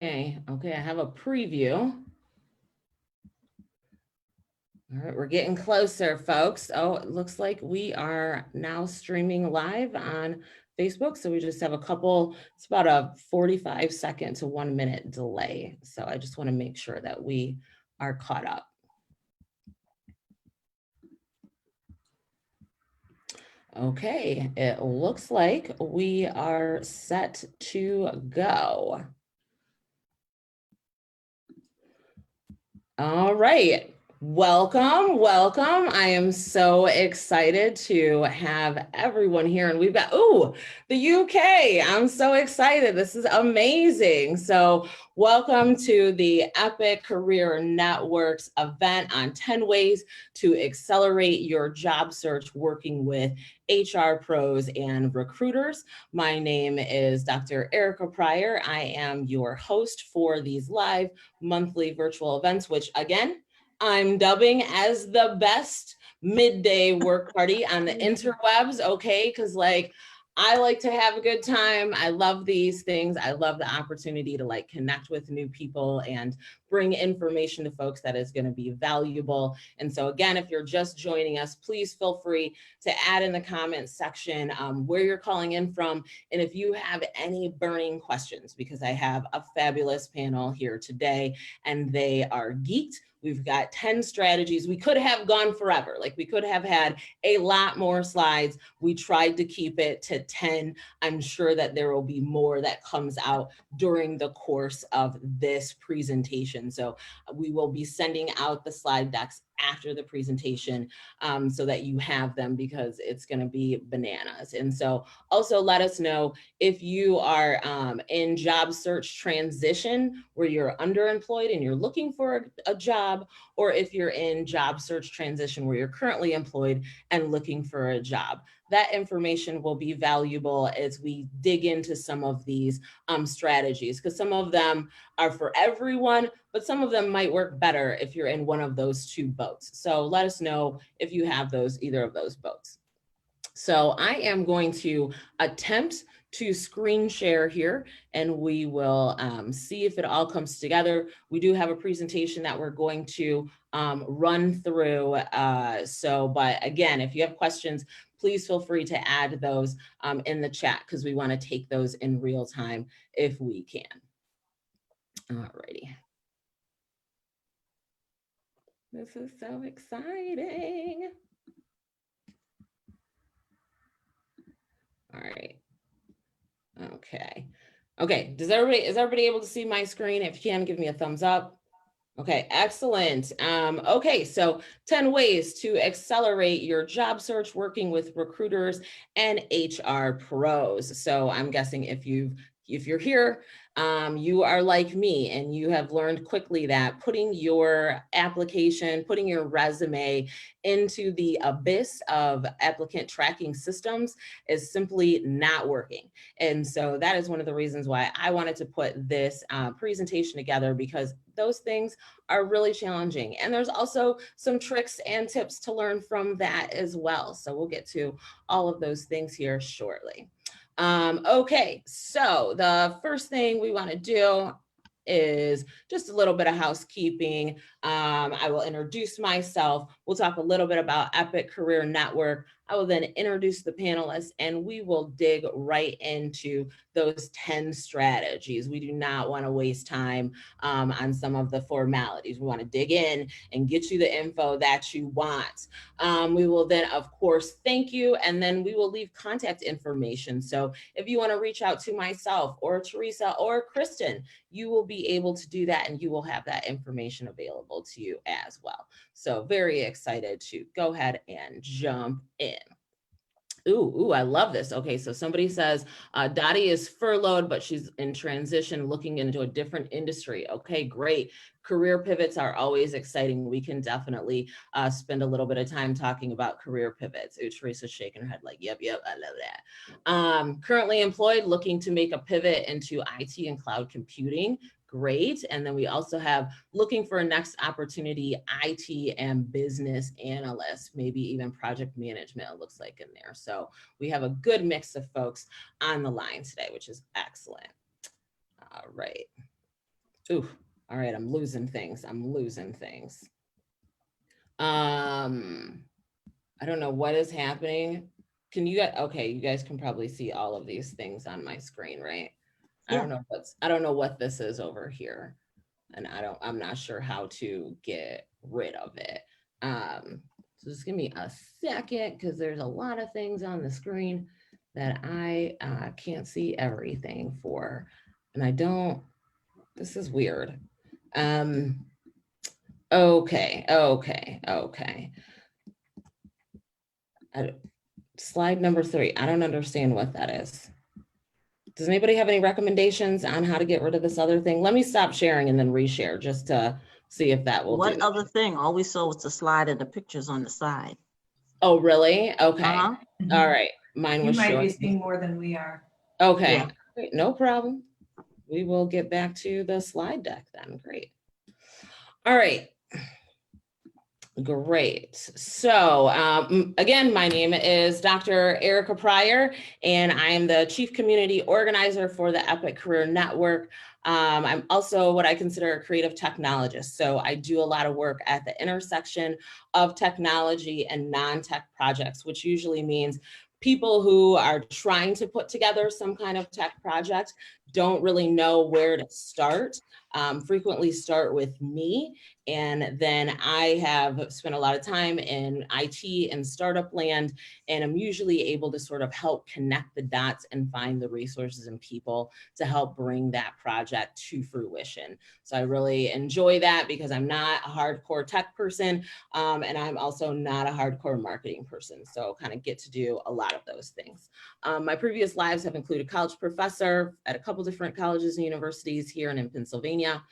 Okay, I have a preview. All right, we're getting closer, folks. Oh, it looks like we are now streaming live on Facebook. So we just have a couple, it's about a 45-second to 1 minute delay. So I just want to make sure that we are caught up. Okay, it looks like we are set to go. All right. Welcome, welcome. I am so excited to have everyone here. And we've got, the UK. I'm so excited. This is amazing. So welcome to the Epic Career Networks event on 10 ways to accelerate your job search working with HR pros and recruiters. My name is Dr. Erica Pryor. I am your host for these live monthly virtual events, which again, I'm dubbing as the best midday work party on the interwebs, okay? Because I like to have a good time. I love these things. I love the opportunity to connect with new people and bring information to folks that is going to be valuable. And so again, if you're just joining us, please feel free to add in the comments section where you're calling in from. And if you have any burning questions, because I have a fabulous panel here today and they are geeked. We've got 10 strategies. We could have gone forever. We could have had a lot more slides. We tried to keep it to 10. I'm sure that there will be more that comes out during the course of this presentation. So we will be sending out the slide decks after the presentation so that you have them, because it's going to be bananas. And so also let us know if you are in job search transition where you're underemployed and you're looking for a job, or if you're in job search transition where you're currently employed and looking for a job. That information will be valuable as we dig into some of these strategies, because some of them are for everyone, but some of them might work better if you're in one of those two boats. So let us know if you have either of those boats. So I am going to attempt to screen share here, and we will see if it all comes together. We do have a presentation that we're going to run through. But again, if you have questions, please feel free to add those in the chat, because we want to take those in real time if we can. All righty. This is so exciting. All right. Okay. Is everybody able to see my screen? If you can, give me a thumbs up. Okay, excellent. Okay, so 10 ways to accelerate your job search working with recruiters and HR pros. So I'm guessing if you're here, you are like me and you have learned quickly that putting your application, putting your resume into the abyss of applicant tracking systems is simply not working. And so that is one of the reasons why I wanted to put this presentation together, because those things are really challenging. And there's also some tricks and tips to learn from that as well. So we'll get to all of those things here shortly. Okay, so the first thing we want to do is just a little bit of housekeeping. I will introduce myself. We'll talk a little bit about Epic Career Network. I will then introduce the panelists, and we will dig right into those 10 strategies. We do not want to waste time on some of the formalities. We want to dig in and get you the info that you want. We will then, of course, thank you, and then we will leave contact information. So if you want to reach out to myself or Teresa or Kristen, you will be able to do that, and you will have that information available to you as well. So very excited to go ahead and jump in. Ooh, I love this. Okay, so somebody says Dottie is furloughed, but she's in transition, looking into a different industry. Okay, great. Career pivots are always exciting. We can definitely spend a little bit of time talking about career pivots. Ooh, Teresa's shaking her head like, yep, I love that. Currently employed, looking to make a pivot into IT and cloud computing. Great. And then we also have looking for a next opportunity, IT and business analyst, maybe even project management, it looks like in there. So we have a good mix of folks on the line today, which is excellent. All right. Ooh, all right, I'm losing things. I don't know what is happening. Can you guys, okay, you guys can probably see all of these things on my screen, right? Yeah. I don't know what this is over here. And I'm not sure how to get rid of it. So just give me a second because there's a lot of things on the screen that I can't see everything for. And I don't, this is weird. Um, okay. Slide number 3. I don't understand what that is. Does anybody have any recommendations on how to get rid of this other thing? Let me stop sharing and then reshare just to see if that will do What it. other thing? All we saw was the slide and the pictures on the side. Oh, really? Okay. Uh-huh. All right. Mine You was might be showing. seeing more than we are. Okay. Yeah. Great, no problem. We will get back to the slide deck then. Great. All right. Great. So again, my name is Dr. Erica Pryor, and I am the Chief Community Organizer for the Epic Career Network. I'm also what I consider a creative technologist. So I do a lot of work at the intersection of technology and non-tech projects, which usually means people who are trying to put together some kind of tech project don't really know where to start. Frequently start with me. And then I have spent a lot of time in IT and startup land, and I'm usually able to sort of help connect the dots and find the resources and people to help bring that project to fruition. So I really enjoy that because I'm not a hardcore tech person, and I'm also not a hardcore marketing person. So kind of get to do a lot of those things. My previous lives have included college professor at a couple different colleges and universities here and in Pennsylvania,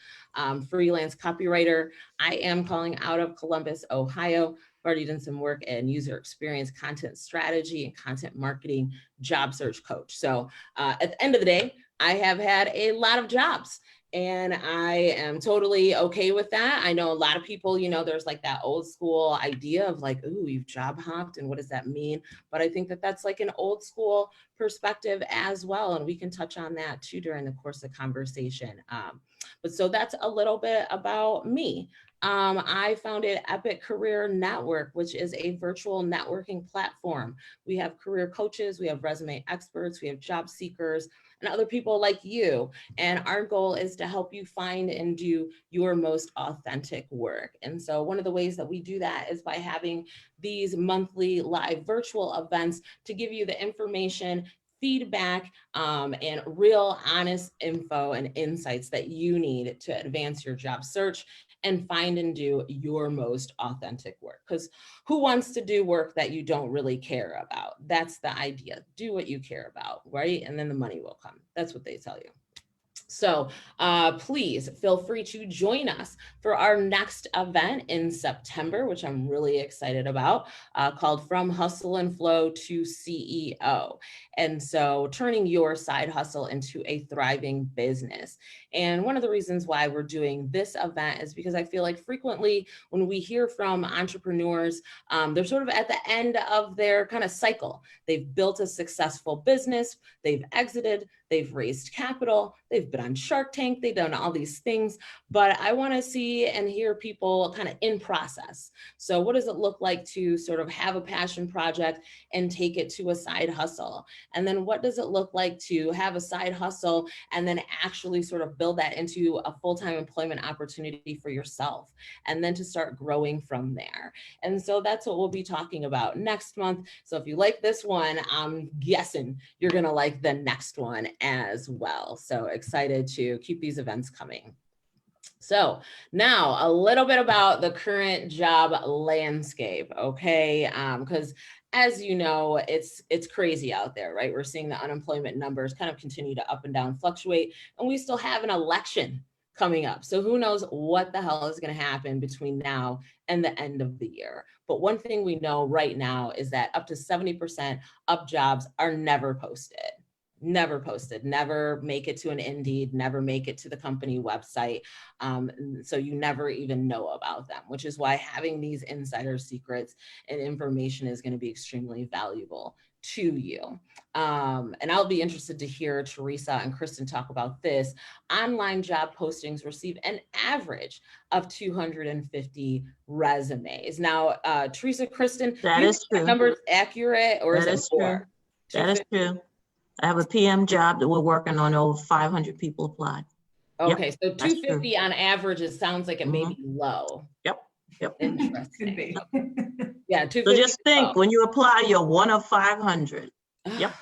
freelance copywriter. I am calling out of Columbus, Ohio. I've already done some work in user experience, content strategy, and content marketing, job search coach. So at the end of the day, I have had a lot of jobs. And I am totally okay with that. I know a lot of people, you know, there's like that old school idea of like, ooh, you've job hopped and what does that mean? But I think that that's like an old school perspective as well. And we can touch on that too during the course of conversation. But so that's a little bit about me. I founded Epic Career Network, which is a virtual networking platform. We have career coaches, we have resume experts, we have job seekers, and other people like you. And our goal is to help you find and do your most authentic work. And so one of the ways that we do that is by having these monthly live virtual events to give you the information, feedback, and real honest info and insights that you need to advance your job search and find and do your most authentic work. Because who wants to do work that you don't really care about? That's the idea. Do what you care about, right? And then the money will come. That's what they tell you. So please feel free to join us for our next event in September, which I'm really excited about, called From Hustle and Flow to CEO. And so turning your side hustle into a thriving business. And one of the reasons why we're doing this event is because I feel like frequently when we hear from entrepreneurs, they're sort of at the end of their kind of cycle. They've built a successful business, they've exited, they've raised capital, they've been on Shark Tank, they've done all these things, but I want to see and hear people kind of in process. So what does it look like to sort of have a passion project and take it to a side hustle? And then what does it look like to have a side hustle and then actually sort of build that into a full-time employment opportunity for yourself, and then to start growing from there? And so that's what we'll be talking about next month. So if you like this one, I'm guessing you're going to like the next one as well. So excited to keep these events coming. So now a little bit about the current job landscape, okay? Because as you know, it's crazy out there, right? We're seeing the unemployment numbers kind of continue to up and down fluctuate, and we still have an election coming up. So who knows what the hell is going to happen between now and the end of the year. But one thing we know right now is that up to 70% of jobs are never posted. Never make it to an Indeed, never make it to the company website. So you never even know about them, which is why having these insider secrets and information is going to be extremely valuable to you. And I'll be interested to hear Teresa and Kristen talk about this. Online job postings receive an average of 250 resumes. Now, Teresa, Kristen, That you is think that true. number is accurate, or is That it is more? true. That is 250? true. I have a PM job that we're working on. Over 500 people applied. Okay, so that's true. 250 on average, it sounds like it may Mhm. be low. Yep. Interesting. Could be. Yeah, So 250. just think, when you apply, you're one of 500. Yep.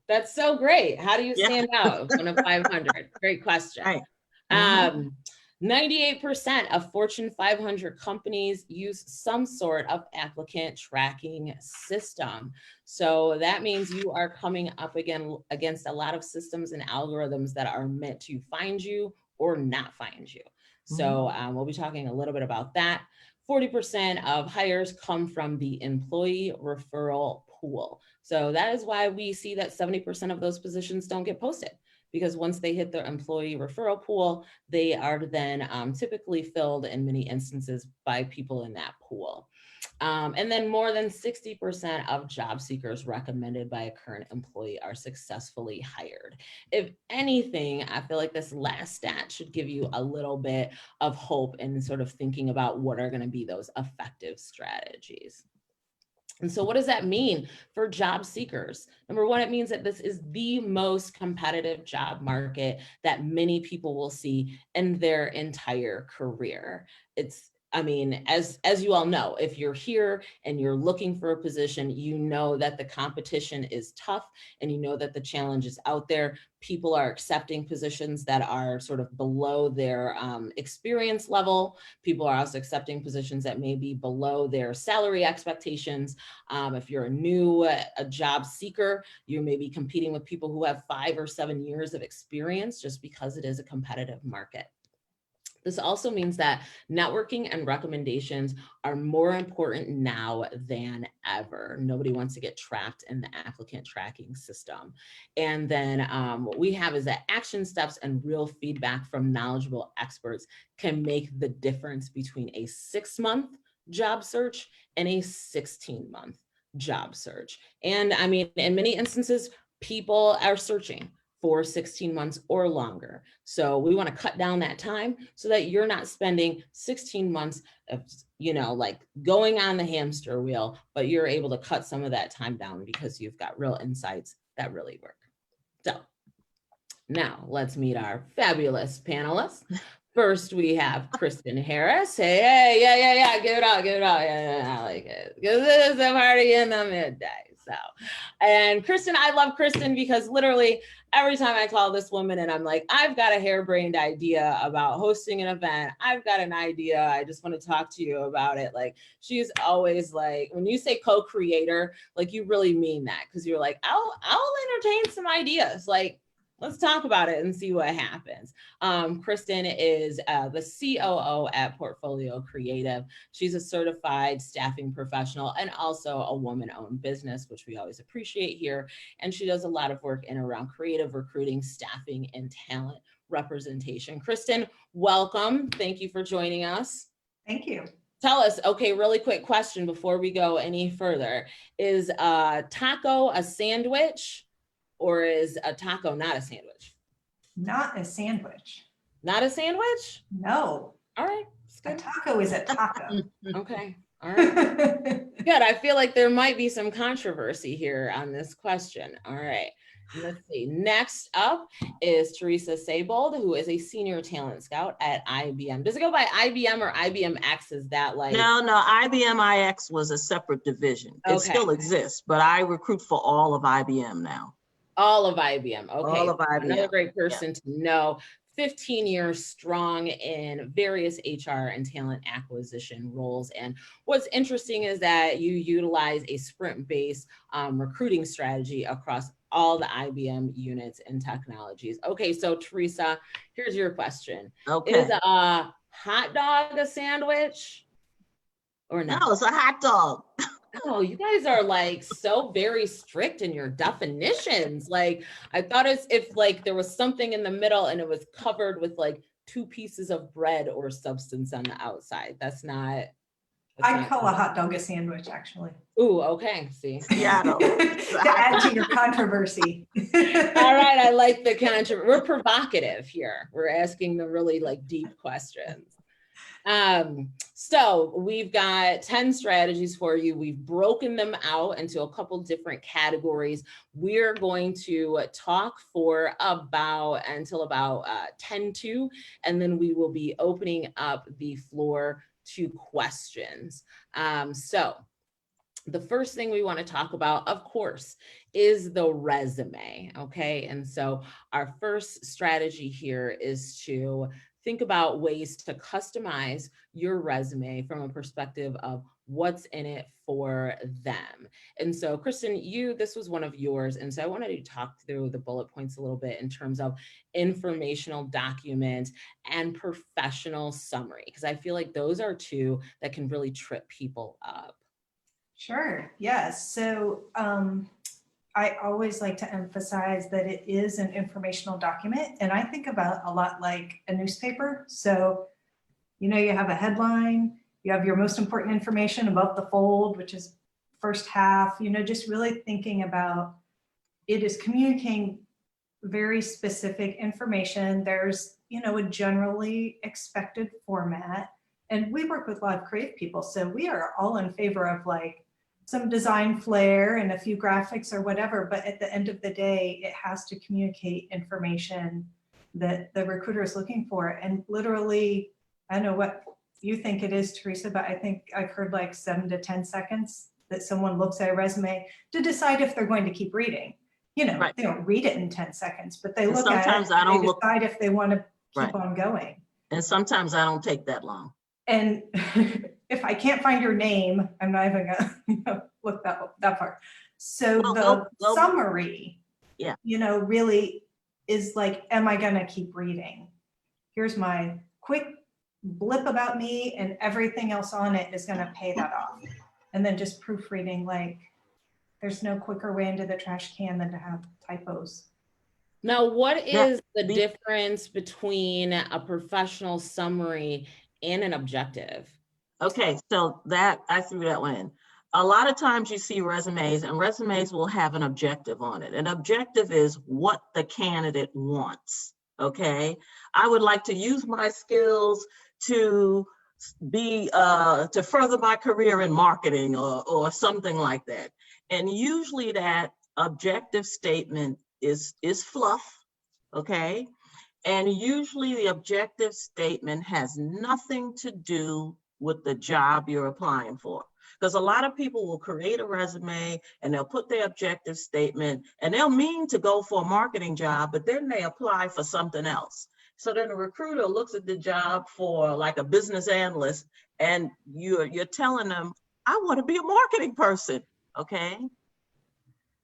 That's so great. How do you Yeah. stand out? One of 500. Great question. Right. Mhm. 98% of Fortune 500 companies use some sort of applicant tracking system. So that means you are coming up against a lot of systems and algorithms that are meant to find you or not find you. So we'll be talking a little bit about that. 40% of hires come from the employee referral pool. So that is why we see that 70% of those positions don't get posted, because once they hit their employee referral pool, they are then typically filled in many instances by people in that pool. And then more than 60% of job seekers recommended by a current employee are successfully hired. If anything, I feel like this last stat should give you a little bit of hope in sort of thinking about what are going to be those effective strategies. And so what does that mean for job seekers? Number one, it means that this is the most competitive job market that many people will see in their entire career. I mean, as you all know, if you're here and you're looking for a position, you know that the competition is tough and you know that the challenge is out there. People are accepting positions that are sort of below their experience level. People are also accepting positions that may be below their salary expectations. If you're a job seeker, you may be competing with people who have 5 or 7 years of experience, just because it is a competitive market. This also means that networking and recommendations are more important now than ever. Nobody wants to get trapped in the applicant tracking system. And then what we have is that action steps and real feedback from knowledgeable experts can make the difference between a 6-month job search and a 16-month job search. And I mean, in many instances, people are searching for 16 months or longer. So we want to cut down that time so that you're not spending 16 months of, like going on the hamster wheel, but you're able to cut some of that time down because you've got real insights that really work. So now let's meet our fabulous panelists. First, we have Kristen Harris. Hey, yeah, give it up, yeah, I like it. Because it is a party in the midday. So, and Kristen, I love Kristen because literally every time I call this woman and I'm like, I've got a harebrained idea about hosting an event. I've got an idea. I just want to talk to you about it. Like, she's always like, when you say co-creator, like you really mean that, because you're like, I'll entertain some ideas. Like, let's talk about it and see what happens. Kristen is the COO at Portfolio Creative. She's a certified staffing professional and also a woman-owned business, which we always appreciate here. And she does a lot of work in and around creative recruiting, staffing, and talent representation. Kristen, welcome. Thank you for joining us. Thank you. Tell us, okay, really quick question before we go any further. Is a taco a sandwich? Or is a taco not a sandwich? Not a sandwich. Not a sandwich? No. All right. A taco is a taco. Okay. All right. Good. I feel like there might be some controversy here on this question. All right. Let's see. Next up is Teresa Saybold, who is a senior talent scout at IBM. Does it go by IBM or IBMX? Is that like? No, IBM iX was a separate division. Okay. It still exists, but I recruit for all of IBM now. All of IBM. Okay. All of IBM. Another great person to know. 15 years strong in various HR and talent acquisition roles. And what's interesting is that you utilize a sprint-based recruiting strategy across all the IBM units and technologies. Okay, so Teresa, here's your question. Okay. Is a hot dog a sandwich or not? No, it's a hot dog. Oh, you guys are like so very strict in your definitions. Like, I thought as if like there was something in the middle and it was covered with like 2 pieces of bread or substance on the outside. That's not I call a hot dog a sandwich, actually. Ooh, okay, see. Seattle. To add to your controversy. All right, I like the controversy. We're provocative here. We're asking the really like deep questions. So we've got 10 strategies for you. We've broken them out into a couple different categories. We're going to talk for until about 10-2, and then we will be opening up the floor to questions. So the first thing we want to talk about, of course, is the resume. Okay. And so our first strategy here is to think about ways to customize your resume from a perspective of what's in it for them. And so, Kristen, this was one of yours. And so I wanted to talk through the bullet points a little bit in terms of informational document and professional summary, because I feel like those are two that can really trip people up. Sure, yes. So I always like to emphasize that it is an informational document, and I think about a lot like a newspaper. So, you have a headline, you have your most important information above the fold, which is first half, just really thinking about it is communicating very specific information. There's, a generally expected format. And we work with a lot of creative people, so we are all in favor of like some design flair and a few graphics or whatever, but at the end of the day, it has to communicate information that the recruiter is looking for. And literally, I don't know what you think it is, Teresa, but I think I've heard like 7 to 10 seconds that someone looks at a resume to decide if they're going to keep reading. Right. They don't read it in 10 seconds, but they look Sometimes at it, I don't they decide if they want to keep Right. on going. And sometimes I don't take that long. And if I can't find your name, I'm not even gonna look that part. So the summary, yeah, really is like, am I gonna keep reading? Here's my quick blip about me, and everything else on it is gonna pay that off. And then just proofreading, like there's no quicker way into the trash can than to have typos. Now, what is the difference between a professional summary and an objective? Okay, so that I threw that one in. A lot of times you see resumes, and resumes will have an objective on it. An objective is what the candidate wants. Okay, I would like to use my skills to to further my career in marketing or something like that. And usually that objective statement is fluff. Okay. And usually the objective statement has nothing to do with the job you're applying for. Because a lot of people will create a resume and they'll put their objective statement and they'll mean to go for a marketing job, but then they apply for something else. So then the recruiter looks at the job for like a business analyst and you're telling them, I want to be a marketing person, okay?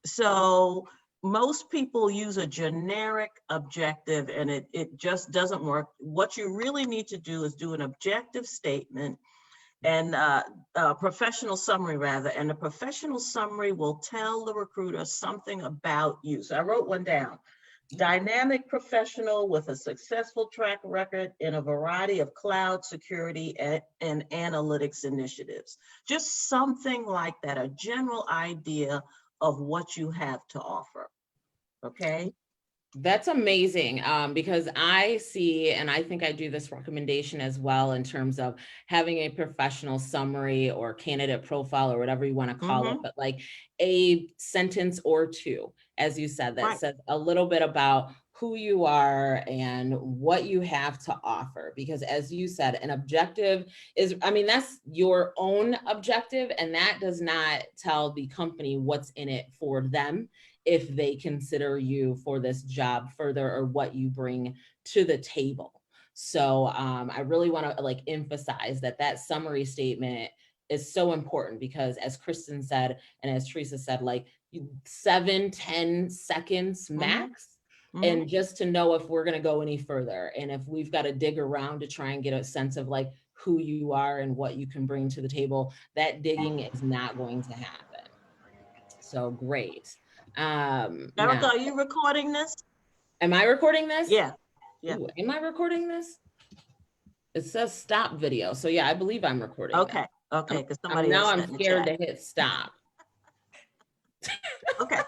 So most people use a generic objective and it just doesn't work. What you really need to do is do an objective statement and a professional summary rather, and the professional summary will tell the recruiter something about you. So I wrote one down. Dynamic professional with a successful track record in a variety of cloud security and analytics initiatives. Just something like that, a general idea of what you have to offer. Okay. That's amazing, because I see, and I think I do this recommendation as well in terms of having a professional summary or candidate profile or whatever you want to call it, but like a sentence or two, as you said, that says a little bit about who you are and what you have to offer. Because as you said, an objective is, I mean, that's your own objective, and that does not tell the company what's in it for them if they consider you for this job further or what you bring to the table. So I really want to like emphasize that summary statement is so important, because as Kristen said, and as Teresa said, like 7-10 seconds max. And just to know if we're going to go any further, and if we've got to dig around to try and get a sense of like who you are and what you can bring to the table, that digging is not going to happen. So great. Erica, are you recording this? Am I recording this? Yeah. Ooh, am I recording this? It says stop video. So yeah, I believe I'm recording. Okay. Okay, because somebody Now else I'm said in the scared chat. to hit stop. Okay.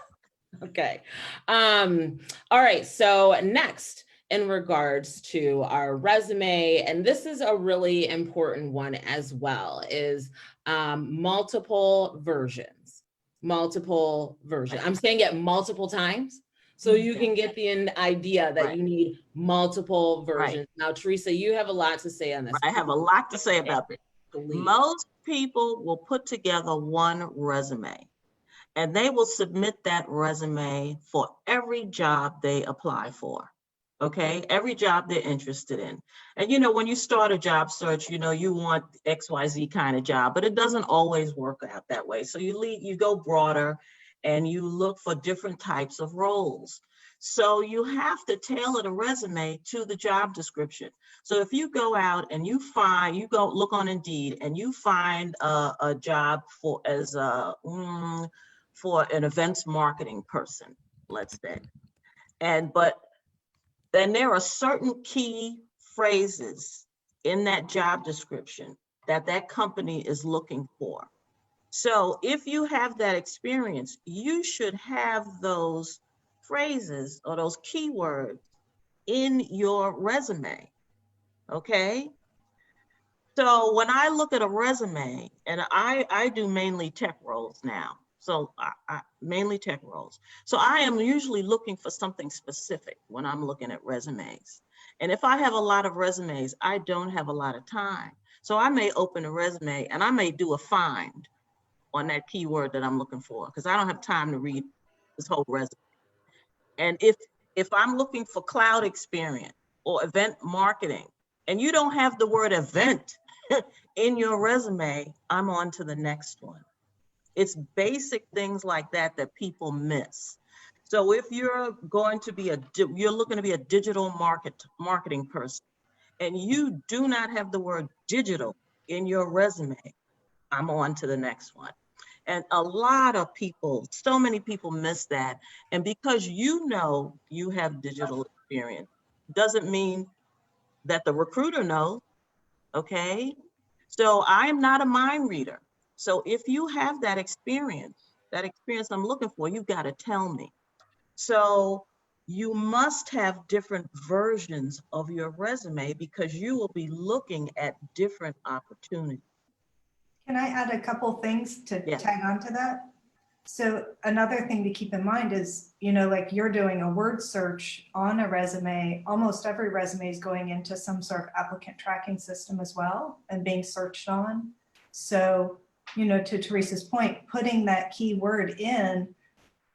Okay. All right. So next, in regards to our resume, and this is a really important one as well, is multiple versions. Multiple versions. Right. I'm saying it multiple times so you Yeah. can get the idea that Right. you need multiple Right. versions. Now, Teresa, you have a lot to say on this. I have a lot to say about this. Please. Most people will put together one resume and they will submit that resume for every job they apply for. Okay, every job they're interested in. And when you start a job search, you want XYZ kind of job, but it doesn't always work out that way. So you go broader and you look for different types of roles. So you have to tailor the resume to the job description. So if you go out and you go look on Indeed and you find a job for an events marketing person, let's say, but then there are certain key phrases in that job description that company is looking for. So if you have that experience, you should have those phrases or those keywords in your resume, okay? So when I look at a resume, and I do mainly tech roles now, so I mainly tech roles. So I am usually looking for something specific when I'm looking at resumes. And if I have a lot of resumes, I don't have a lot of time. So I may open a resume and I may do a find on that keyword that I'm looking for because I don't have time to read this whole resume. And if I'm looking for cloud experience or event marketing, and you don't have the word event in your resume, I'm on to the next one. It's basic things like that that people miss. So if you're going to be you're looking to be a digital marketing person, and you do not have the word digital in your resume, I'm on to the next one. And a lot of people, so many people miss that. And because you have digital experience, doesn't mean that the recruiter knows, okay? So I'm not a mind reader. So if you have that experience I'm looking for, you've got to tell me. So you must have different versions of your resume because you will be looking at different opportunities. Can I add a couple things to Yeah. tag on to that? So another thing to keep in mind is, like you're doing a word search on a resume, almost every resume is going into some sort of applicant tracking system as well and being searched on. So, to Teresa's point, putting that keyword in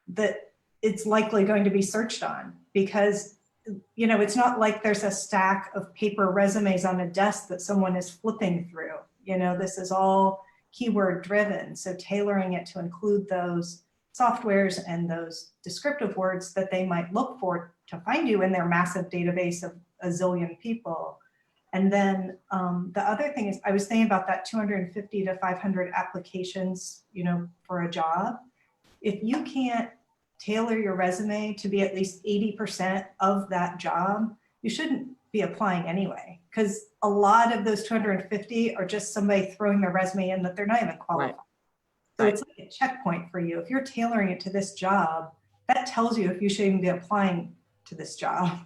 that it's likely going to be searched on because, it's not like there's a stack of paper resumes on a desk that someone is flipping through. This is all keyword driven. So tailoring it to include those softwares and those descriptive words that they might look for to find you in their massive database of a zillion people. And then the other thing is I was thinking about that 250 to 500 applications, for a job. If you can't tailor your resume to be at least 80% of that job, you shouldn't be applying anyway, because a lot of those 250 are just somebody throwing their resume in that they're not even qualified. Right. So it's like a checkpoint for you. If you're tailoring it to this job, that tells you if you should even be applying to this job.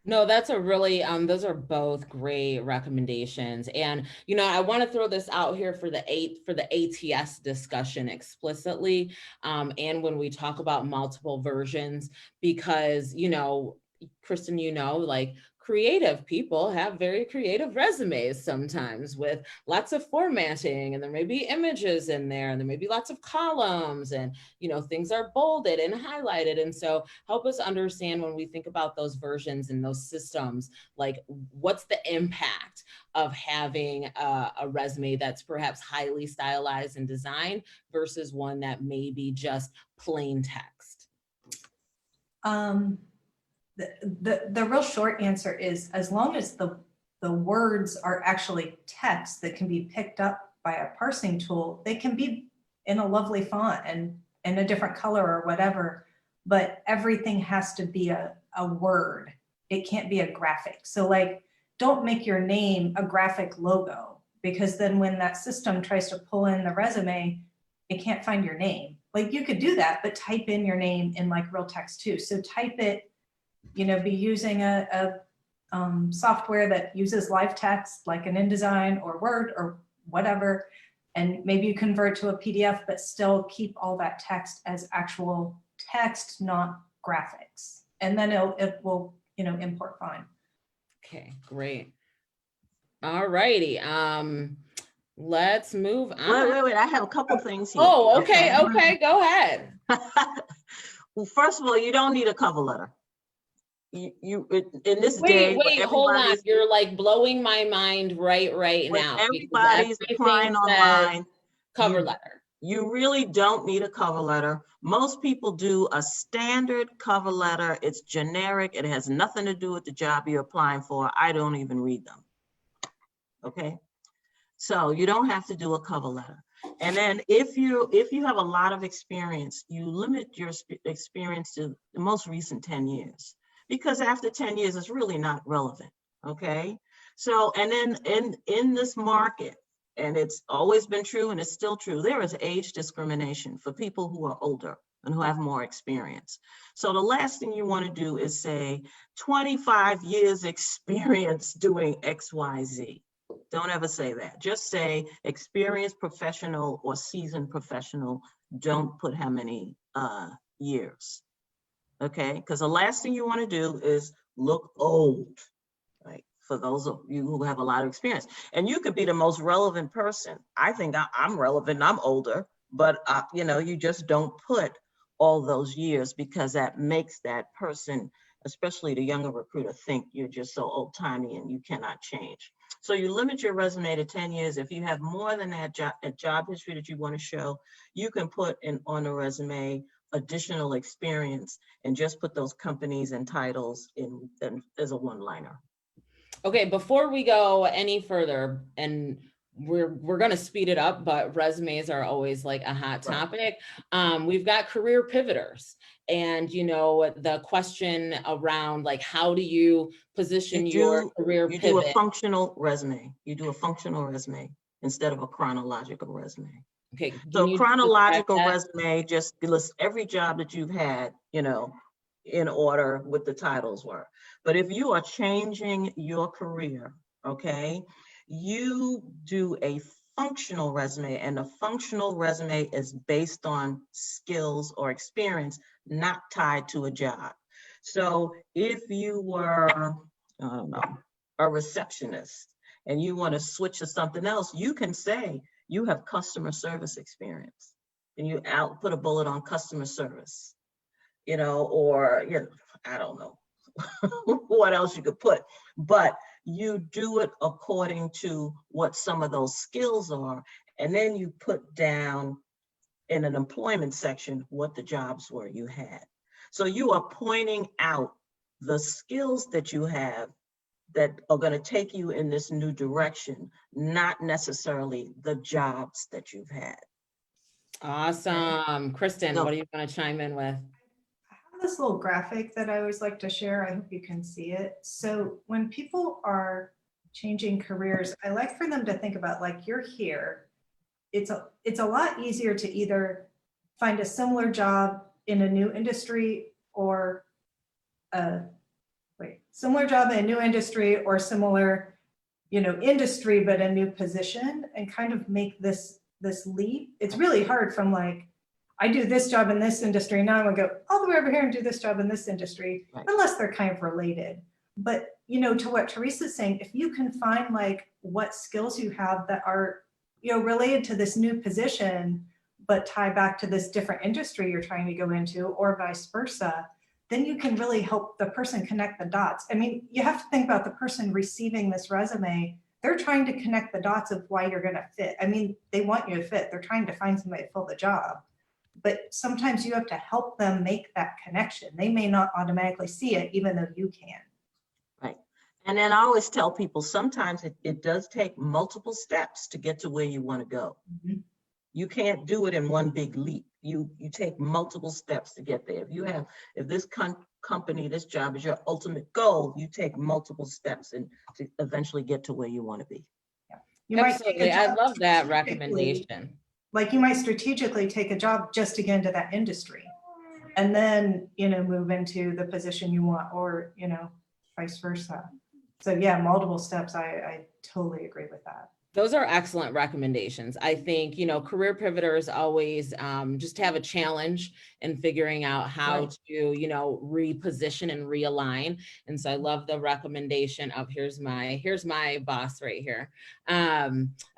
No, that's a really, those are both great recommendations. And, I want to throw this out here for the ATS discussion explicitly. And when we talk about multiple versions, because, Kristen, like creative people have very creative resumes sometimes with lots of formatting, and there may be images in there, and there may be lots of columns, and things are bolded and highlighted. And so help us understand when we think about those versions and those systems, like what's the impact of having a resume that's perhaps highly stylized and designed versus one that may be just plain text? The real short answer is as long as the words are actually text that can be picked up by a parsing tool, they can be in a lovely font and in a different color or whatever, but everything has to be a word. It can't be a graphic. So like, don't make your name a graphic logo. because then when that system tries to pull in the resume, it can't find your name. Like you could do that, but type in your name in like real text too. So type it, you know, be using a software that uses live text like an InDesign or Word or whatever. And maybe you convert to a PDF, but still keep all that text as actual text, not graphics. And then it will, you know, import fine. Okay, great. All righty. Let's move on. Wait, I have a couple things here. Oh, okay, go ahead. Well, first of all, you don't need a cover letter. In this day, Wait, hold on. You're like blowing my mind right when now. everybody's applying says online, cover letter. You really don't need a cover letter. Most people do a standard cover letter. It's generic. It has nothing to do with the job you're applying for. I don't even read them. Okay, so you don't have to do a cover letter. And then if you have a lot of experience, you limit your experience to the most recent 10 years, because after 10 years, it's really not relevant. Okay, so and then in this market, and it's always been true and it's still true, there is age discrimination for people who are older and who have more experience. So the last thing you want to do is say 25 years experience doing XYZ. Don't ever say that. Just say experienced professional or seasoned professional. Don't put how many years. Okay, because the last thing you want to do is look old, right? For those of you who have a lot of experience. And you could be the most relevant person. I think I'm relevant, I'm older, but you know, you just don't put all those years, because that makes that person, especially the younger recruiter, think you're just so old-timey and you cannot change. So you limit your resume to 10 years. If you have more than that job history that you want to show, you can put on the resume additional experience and just put those companies and titles in as a one-liner. Okay, before we go any further, and we're going to speed it up, but resumes are always like a hot topic. We've got career pivoters, and you know, the question around like, how do you position your career pivot? You do a functional resume. You do a functional resume instead of a chronological resume. Okay. So chronological resume just lists every job that you've had, you know, in order what the titles were. But if you are changing your career, okay, you do a functional resume, and a functional resume is based on skills or experience, not tied to a job. So if you were, I don't know, a receptionist and you want to switch to something else, you can say you have customer service experience, and you put a bullet on customer service, you know, or, you know, I don't know what else you could put, but you do it according to what some of those skills are. And then you put down in an employment section what the jobs were you had. So you are pointing out the skills that you have that are going to take you in this new direction, not necessarily the jobs that you've had. Awesome. Kristen, what are you going to chime in with? I have this little graphic that I always like to share. I hope you can see it. So when people are changing careers, I like for them to think about, like, you're here. It's a lot easier to either find a similar job in a new industry or similar job in a new industry, or similar, you know, industry, but a new position, and kind of make this leap. It's really hard from like, I do this job in this industry, now I'm gonna go all the way over here and do this job in this industry, unless they're kind of related. But, you know, to what Teresa's saying, if you can find like what skills you have that are, you know, related to this new position, but tie back to this different industry you're trying to go into, or vice versa, then you can really help the person connect the dots. I mean, you have to think about the person receiving this resume. They're trying to connect the dots of why you're gonna fit. I mean, they want you to fit. They're trying to find somebody to fill the job. But sometimes you have to help them make that connection. They may not automatically see it, even though you can. Right. And then I always tell people, sometimes it does take multiple steps to get to where you want to go. Mm-hmm. You can't do it in one big leap. You take multiple steps to get there. If this company, this job is your ultimate goal, you take multiple steps and to eventually get to where you want to be. You might take Absolutely. a I job love that strategically, recommendation. like you might strategically take a job just to get into that industry and then, move into the position you want, or, vice versa. So yeah, multiple steps. I totally agree with that. Those are excellent recommendations. I think, career pivoters always just have a challenge in figuring out how Right. to, reposition and realign. And so I love the recommendation of here's my boss right here. I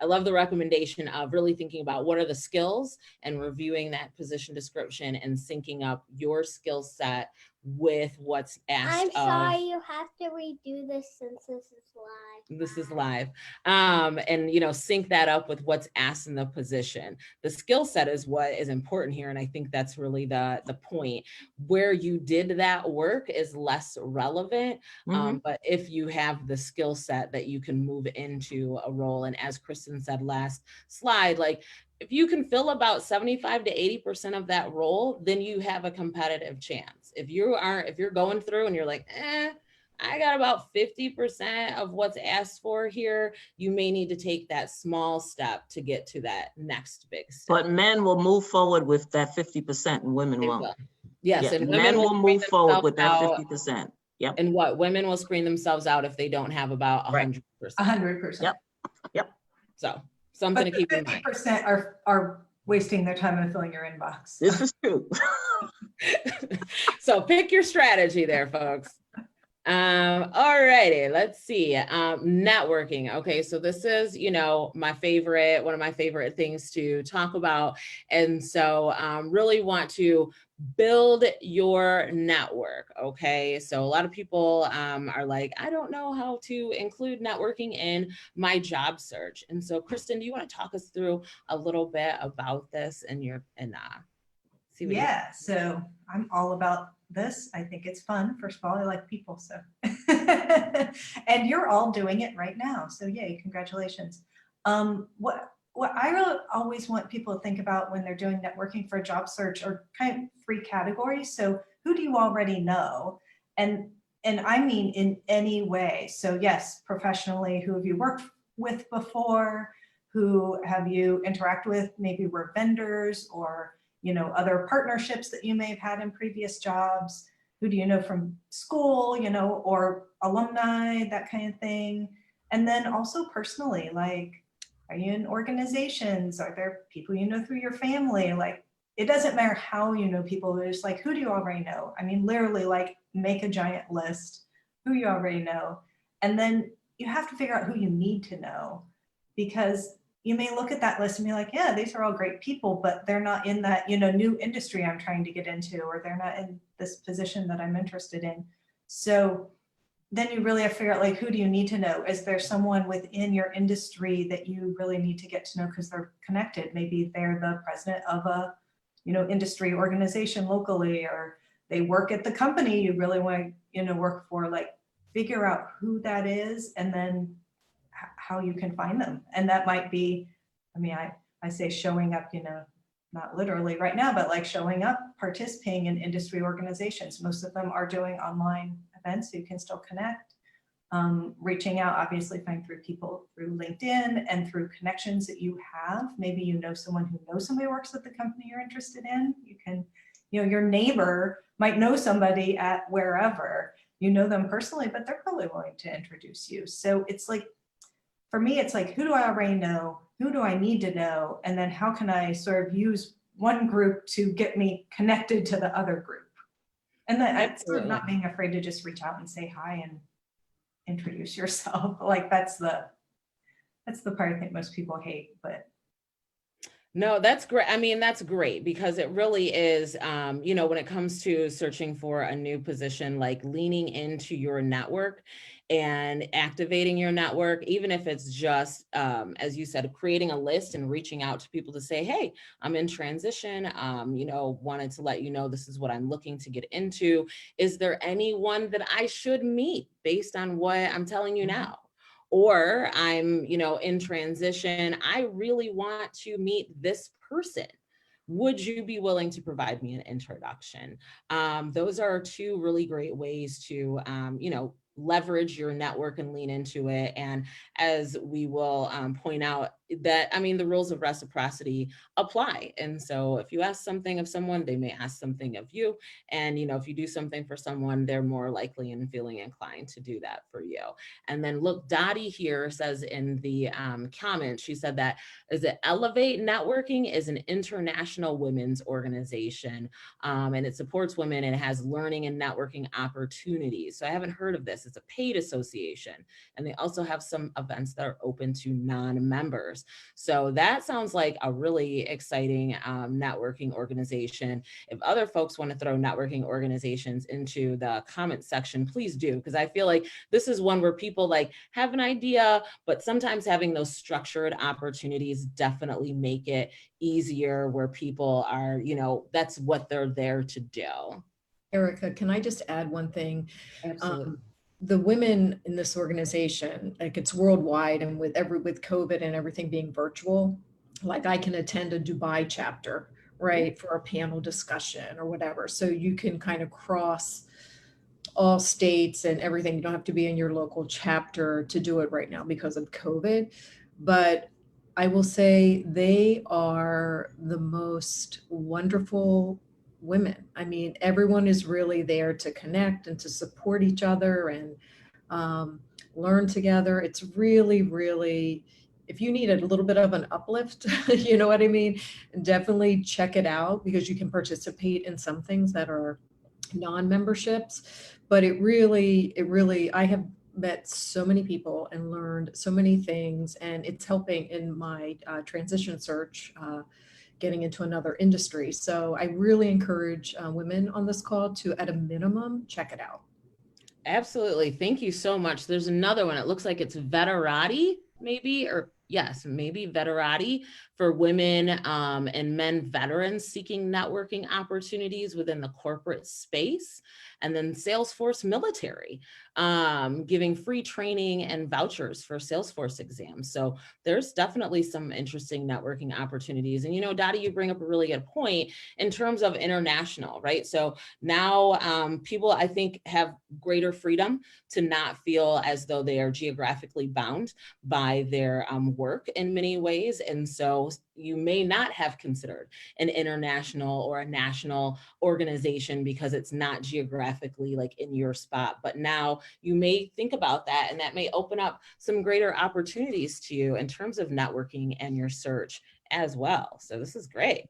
love the recommendation of really thinking about what are the skills and reviewing that position description and syncing up your skill set with what's asked I'm sorry, of. you have to redo this since this is live. This is live. And sync that up with what's asked in the position. The skill set is what is important here. And I think that's really the point. Where you did that work is less relevant. But if you have the skill set that you can move into a role, and as Kristen said last slide, like if you can fill about 75 to 80% of that role, then you have a competitive chance. If you're going through and you're like, I got about 50% of what's asked for here, you may need to take that small step to get to that next big step. But men will move forward with that 50% and women They won't. will. Yes, Yeah, and men will screen move forward with that themselves out. 50%. Yep. And what women will screen themselves out if they don't have about 100%. 100%. Yep. So something to But keep in mind. 50% are wasting their time on filling your inbox. This is true. So pick your strategy there, folks. All righty, let's see. Networking. Okay, so this is, one of my favorite things to talk about. And so really want to build your network. Okay, so a lot of people are like, I don't know how to include networking in my job search. And so Kristen, do you want to talk us through a little bit about this and see what Yeah, so I'm all about this. I think it's fun. First of all, I like people, so. And you're all doing it right now, so yay, congratulations. What I really always want people to think about when they're doing networking for a job search are kind of three categories. So who do you already know? And I mean in any way. So yes, professionally, who have you worked with before? Who have you interacted with? Maybe we're vendors or other partnerships that you may have had in previous jobs. Who do you know from school, or alumni, that kind of thing. And then also personally, like, are you in organizations? Are there people you know through your family? Like, it doesn't matter how you know people, it's like, who do you already know? I mean, literally, like, make a giant list, who you already know. And then you have to figure out who you need to know, because you may look at that list and be like, yeah, these are all great people, but they're not in that, new industry I'm trying to get into, or they're not in this position that I'm interested in. So then you really have to figure out, like, who do you need to know? Is there someone within your industry that you really need to get to know because they're connected? Maybe they're the president of a, industry organization locally, or they work at the company you really want to, work for. Like, figure out who that is, and then how you can find them. And that might be, I say showing up, not literally right now, but like showing up, participating in industry organizations. Most of them are doing online events, so you can still connect. Reaching out, obviously find through people through LinkedIn and through connections that you have. Maybe you know someone who knows somebody who works at the company you're interested in. You can, your neighbor might know somebody at wherever, you know them personally, but they're probably willing to introduce you. So it's like, for me, it's like, who do I already know? Who do I need to know? And then how can I sort of use one group to get me connected to the other group? And then it's sort of not being afraid to just reach out and say hi and introduce yourself. Like, that's the part I think most people hate, but. No, that's great. I mean, that's great, because it really is, when it comes to searching for a new position, like leaning into your network and activating your network, even if it's just, as you said, creating a list and reaching out to people to say, hey, I'm in transition, wanted to let you know this is what I'm looking to get into. Is there anyone that I should meet based on what I'm telling you now? Or I'm, in transition, I really want to meet this person. Would you be willing to provide me an introduction? Those are two really great ways to, leverage your network and lean into it. And as we will point out that, I mean, the rules of reciprocity apply. And so if you ask something of someone, they may ask something of you. And, you know, if you do something for someone, they're more likely and feeling inclined to do that for you. And then look, Dottie here says in the comments, she said that, is it Elevate Networking is an international women's organization, and it supports women and it has learning and networking opportunities. So I haven't heard of this. It's a paid association, and they also have some events that are open to non-members. So that sounds like a really exciting networking organization. If other folks want to throw networking organizations into the comment section, please do, because I feel like this is one where people like have an idea, but sometimes having those structured opportunities definitely make it easier, where people are, you know, that's what they're there to do. Erica, can I just add one thing? Absolutely. The women in this organization, like it's worldwide, and with COVID and everything being virtual, like I can attend a Dubai chapter, right, for a panel discussion or whatever. So you can kind of cross all states and everything. You don't have to be in your local chapter to do it right now because of COVID. But I will say they are the most wonderful women. I mean, everyone is really there to connect and to support each other and learn together. It's really, really, if you need a little bit of an uplift, you know what I mean? Definitely check it out, because you can participate in some things that are non-memberships, but it really, I have met so many people and learned so many things, and it's helping in my transition search, getting into another industry. So I really encourage women on this call to, at a minimum, check it out. Absolutely. Thank you so much. There's another one. It looks like it's Veterati, maybe, or yes, maybe Veterati, for women and men veterans seeking networking opportunities within the corporate space. And then Salesforce Military, giving free training and vouchers for Salesforce exams. So there's definitely some interesting networking opportunities. And, you know, Dottie, you bring up a really good point in terms of international, right? So now people, I think, have greater freedom to not feel as though they are geographically bound by their work in many ways. And so you may not have considered an international or a national organization because it's not geographically like in your spot. But now you may think about that, and that may open up some greater opportunities to you in terms of networking and your search as well. So this is great.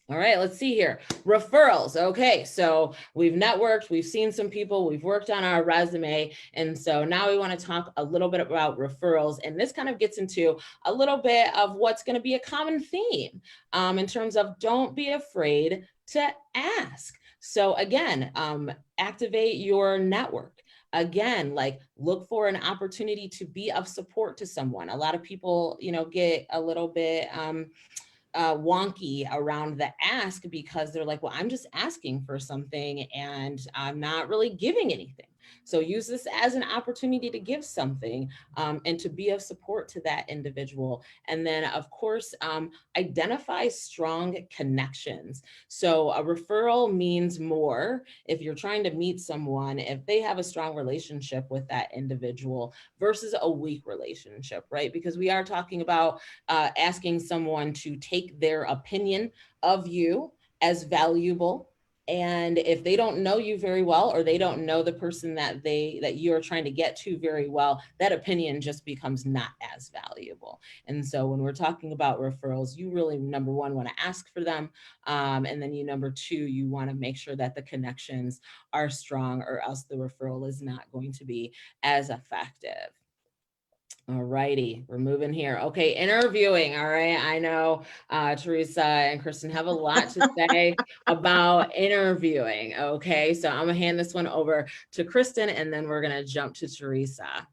All right, let's see here. Referrals. Okay, so we've networked, we've seen some people, we've worked on our resume. And so now we want to talk a little bit about referrals. And this kind of gets into a little bit of what's going to be a common theme in terms of don't be afraid to ask. So again, activate your network. Again, like look for an opportunity to be of support to someone. A lot of people, you know, get a little bit wonky around the ask because they're like, well, I'm just asking for something and I'm not really giving anything. So use this as an opportunity to give something and to be of support to that individual. And then of course, identify strong connections. So a referral means more if you're trying to meet someone, if they have a strong relationship with that individual versus a weak relationship, right? Because we are talking about asking someone to take their opinion of you as valuable. And if they don't know you very well, or they don't know the person that you're trying to get to very well, that opinion just becomes not as valuable. And so when we're talking about referrals, you really, number one, want to ask for them. And then number two, you want to make sure that the connections are strong, or else the referral is not going to be as effective. All righty, we're moving here. Okay, interviewing. All right, I know Teresa and Kristen have a lot to say about interviewing. Okay, so I'm gonna hand this one over to Kristen, and then we're gonna jump to Teresa.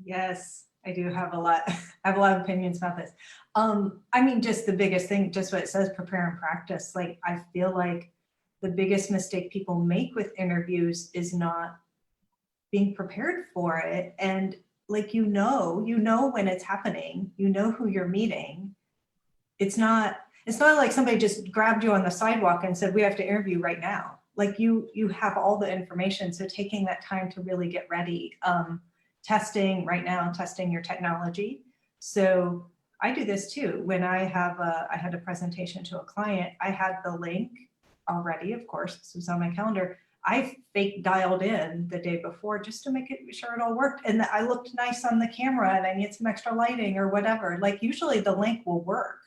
Yes, I do have a lot. I have a lot of opinions about this. I mean, just the biggest thing, just what it says, prepare and practice. Like, I feel like the biggest mistake people make with interviews is not being prepared for it. And like, you know when it's happening, you know who you're meeting. It's not like somebody just grabbed you on the sidewalk and said, we have to interview right now. like you have all the information. So taking that time to really get ready, testing right now, testing your technology. So I do this too. When I had a presentation to a client, I had the link already, of course, this was on my calendar. I fake dialed in the day before just to make sure it all worked. And that I looked nice on the camera and I need some extra lighting or whatever. Like usually the link will work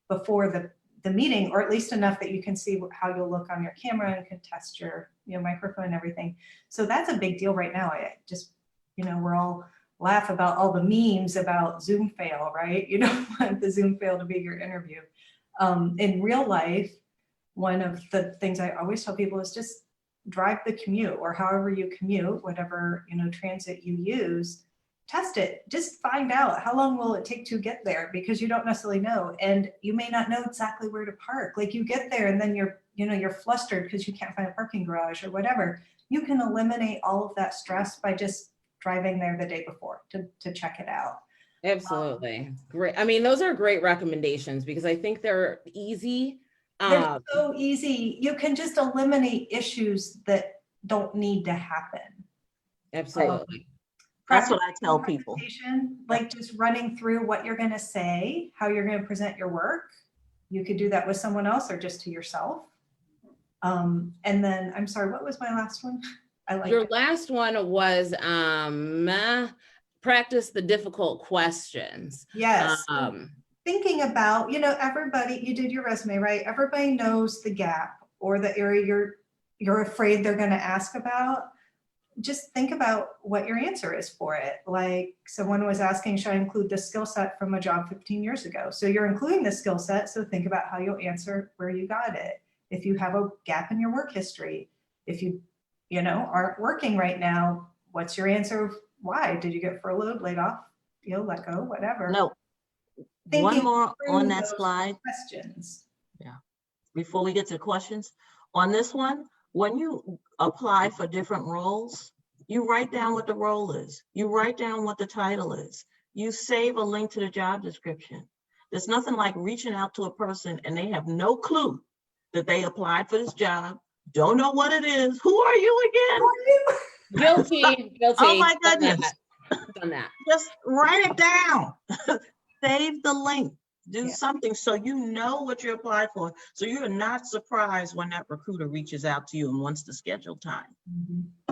before the meeting, or at least enough that you can see how you'll look on your camera and can test your microphone and everything. So that's a big deal right now. I just, we're all laugh about all the memes about Zoom fail, right? You don't want the Zoom fail to be your interview. In real life, one of the things I always tell people is just drive the commute, or however you commute, whatever transit you use, test it. Just find out how long will it take to get there, because you don't necessarily know, and you may not know exactly where to park. Like you get there and then you're flustered because you can't find a parking garage or whatever. You can eliminate all of that stress by just driving there the day before to check it out. Absolutely. Great. I mean, those are great recommendations because I think they're easy. They're so easy. You can just eliminate issues that don't need to happen. Absolutely. That's what I tell people. Like just running through what you're going to say, how you're going to present your work. You could do that with someone else or just to yourself. And then, I'm sorry, what was my last one? Your last one was practice the difficult questions. Yes. Thinking about, everybody, you did your resume, right? Everybody knows the gap or the area you're afraid they're going to ask about. Just think about what your answer is for it. Like someone was asking, should I include this skill set from a job 15 years ago? So you're including the skill set. So think about how you'll answer where you got it. If you have a gap in your work history, if you aren't working right now, what's your answer? Why? Did you get furloughed, laid off, let go, whatever? No. One more on that slide. Questions. Yeah. Before we get to questions, on this one, when you apply for different roles, you write down what the role is. You write down what the title is. You save a link to the job description. There's nothing like reaching out to a person and they have no clue that they applied for this job, don't know what it is. Who are you again? Guilty. Oh my goodness. Done that. Just write it down. Save the link. Do something so you know what you applied for. So you're not surprised when that recruiter reaches out to you and wants to schedule time.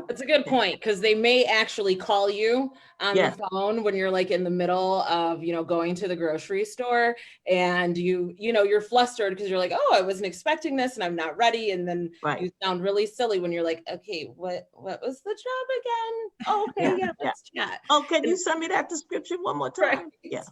That's a good point, because they may actually call you on the phone when you're like in the middle of, going to the grocery store, and you're flustered because you're like, oh, I wasn't expecting this and I'm not ready. And then you sound really silly when you're like, okay, what was the job again? Oh, okay, let's chat. Oh, can you send me that description one more time? Right. Yeah.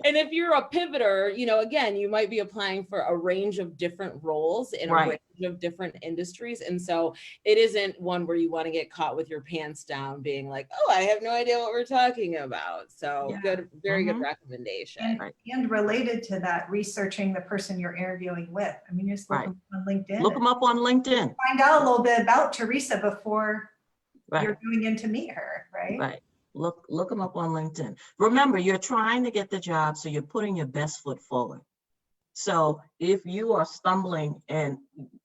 And if you're a pivoter, again, you might be applying for a range of different roles in a range of different industries. And so it isn't one where you want to get caught with your pants down being like, oh, I have no idea what we're talking about. So good, very good recommendation. And related to that, researching the person you're interviewing with. I mean, just look them on LinkedIn. Look them up on LinkedIn. Find out a little bit about Teresa before you're going in to meet her, right? Right. Look them up on LinkedIn. Remember, you're trying to get the job, so you're putting your best foot forward. So if you are stumbling and,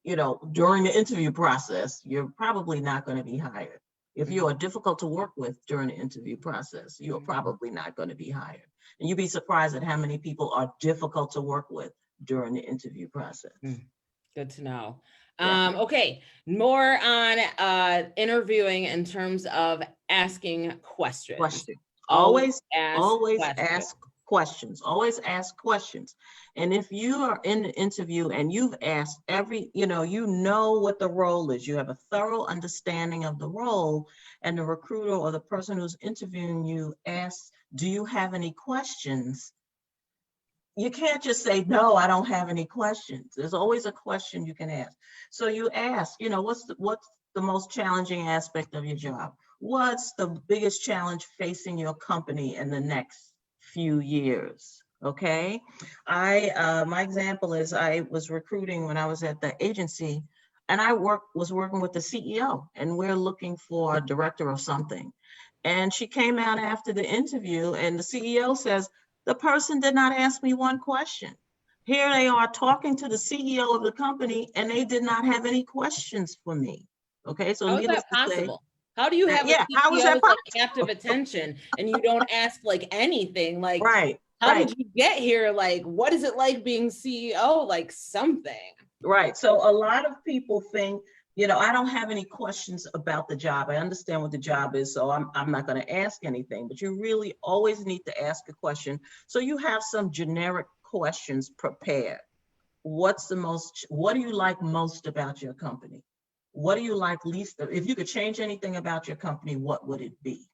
during the interview process, you're probably not going to be hired. If you are difficult to work with during the interview process, you're probably not going to be hired. And you'd be surprised at how many people are difficult to work with during the interview process. Good to know. Okay, more on interviewing in terms of asking questions. Always ask questions. Always ask questions. And if you are in the interview and you've asked you know what the role is, you have a thorough understanding of the role, and the recruiter or the person who's interviewing you asks, do you have any questions? You can't just say, no, I don't have any questions. There's always a question you can ask. So you ask, what's the most challenging aspect of your job? What's the biggest challenge facing your company in the next few years? Okay. My example is I was recruiting when I was at the agency, and I was working with the CEO, and we're looking for a director of something. And she came out after the interview and the CEO says, the person did not ask me one question. Here they are talking to the CEO of the company and they did not have any questions for me. Okay, so How is needless that to say, possible? How do you have a yeah, how is that CEO's like captive attention and you don't ask like anything? Like, right, how right. did you get here? Like, what is it like being CEO? Like something. Right. So a lot of people think, you know, I don't have any questions about the job. I understand what the job is, so I'm not going to ask anything, but you really always need to ask a question. So you have some generic questions prepared. What do you like most about your company? What do you like least? If you could change anything about your company, what would it be?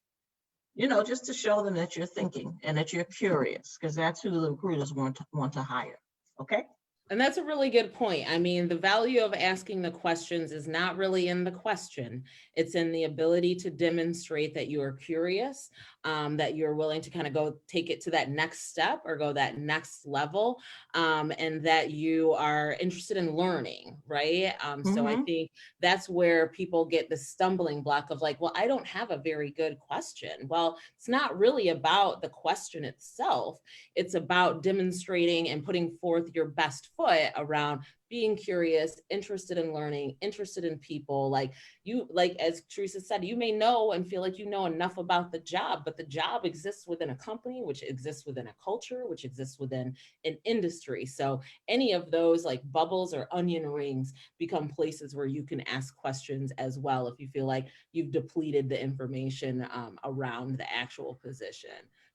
You know, just to show them that you're thinking and that you're curious, because that's who the recruiters want to hire. Okay. And that's a really good point. I mean, the value of asking the questions is not really in the question. It's in the ability to demonstrate that you are curious, that you're willing to kind of go take it to that next step or go that next level, and that you are interested in learning, right? So I think that's where people get the stumbling block of like, well, I don't have a very good question. Well, it's not really about the question itself. It's about demonstrating and putting forth your best foot around being curious, interested in learning, interested in people. Like you, like as Teresa said, you may know and feel like you know enough about the job, but the job exists within a company, which exists within a culture, which exists within an industry. So any of those like bubbles or onion rings become places where you can ask questions as well if you feel like you've depleted the information around the actual position.